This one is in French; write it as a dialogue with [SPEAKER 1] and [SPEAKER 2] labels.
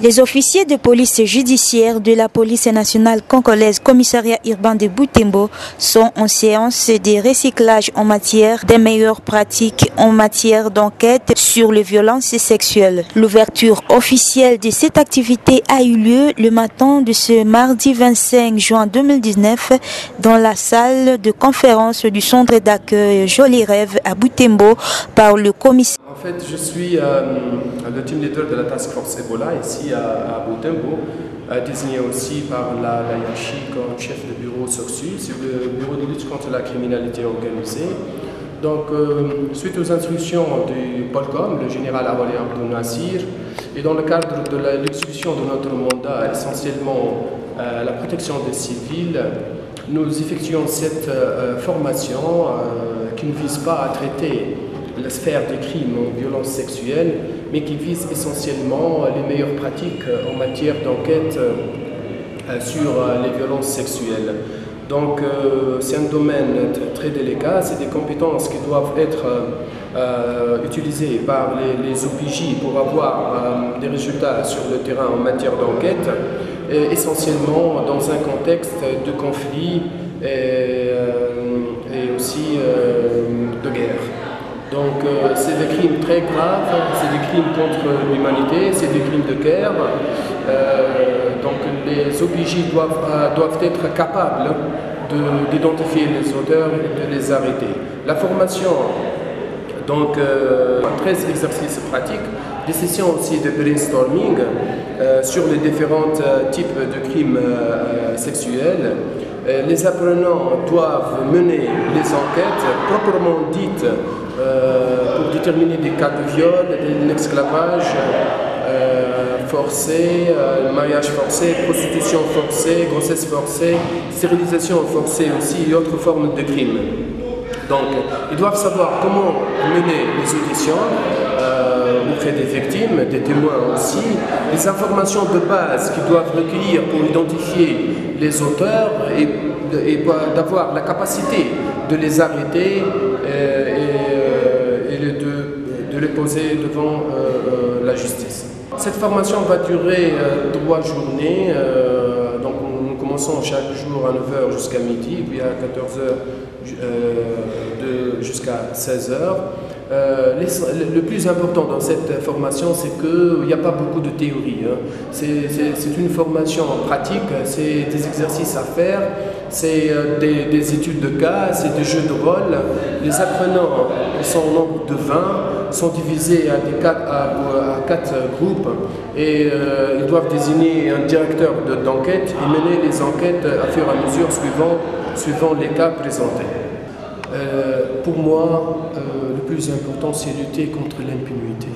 [SPEAKER 1] Les officiers de police judiciaire de la police nationale congolaise, commissariat urbain de Butembo, sont en séance de recyclage en matière des meilleures pratiques en matière d'enquête sur les violences sexuelles. L'ouverture officielle de cette activité a eu lieu le matin de ce mardi 25 juin 2019 dans la salle de conférence du centre d'accueil Joli Rêve à Butembo par le commissaire.
[SPEAKER 2] En fait, je suis le team leader de la Task Force Ebola ici à Butembo, désigné aussi par la hiérarchie comme chef de bureau SOCSU, c'est le bureau de lutte contre la criminalité organisée. Donc, suite aux instructions du POLCOM, le général Awali Abdou Nassir, et dans le cadre de l'exécution de notre mandat, essentiellement la protection des civils, nous effectuons cette formation qui ne vise pas à traiter la sphère des crimes en violence sexuelle, mais qui vise essentiellement les meilleures pratiques en matière d'enquête sur les violences sexuelles. Donc c'est un domaine très délicat, c'est des compétences qui doivent être utilisées par les OPJ pour avoir des résultats sur le terrain en matière d'enquête, essentiellement dans un contexte de conflit et aussi de guerre. Donc c'est des crimes très graves, c'est des crimes contre l'humanité, c'est des crimes de guerre. Donc les OPJ doivent être capables d'identifier les auteurs et de les arrêter. La formation, donc 13 exercices pratiques, des sessions aussi de brainstorming sur les différents types de crimes sexuels. Les apprenants doivent mener les enquêtes proprement dites pour déterminer des cas de viol, l'esclavage forcé, mariage forcé, prostitution forcée, grossesse forcée, stérilisation forcée aussi et autres formes de crimes. Donc, ils doivent savoir comment mener les auditions auprès des victimes, des témoins aussi, les informations de base qu'ils doivent recueillir pour identifier les auteurs et d'avoir la capacité de les arrêter et de les poser devant la justice. Cette formation va durer 3 journées, donc nous commençons chaque jour à 9h jusqu'à midi, puis à 14h jusqu'à 16h. Le plus important dans cette formation, c'est qu'il n'y a pas beaucoup de théorie. C'est une formation pratique, c'est des exercices à faire, c'est des études de cas, c'est des jeux de rôle. Les apprenants, qui sont au nombre de 20, sont divisés à 4 groupes et ils doivent désigner un directeur d'enquête et mener les enquêtes à fur et à mesure suivant les cas présentés. Pour moi, le plus important, c'est lutter contre l'impunité.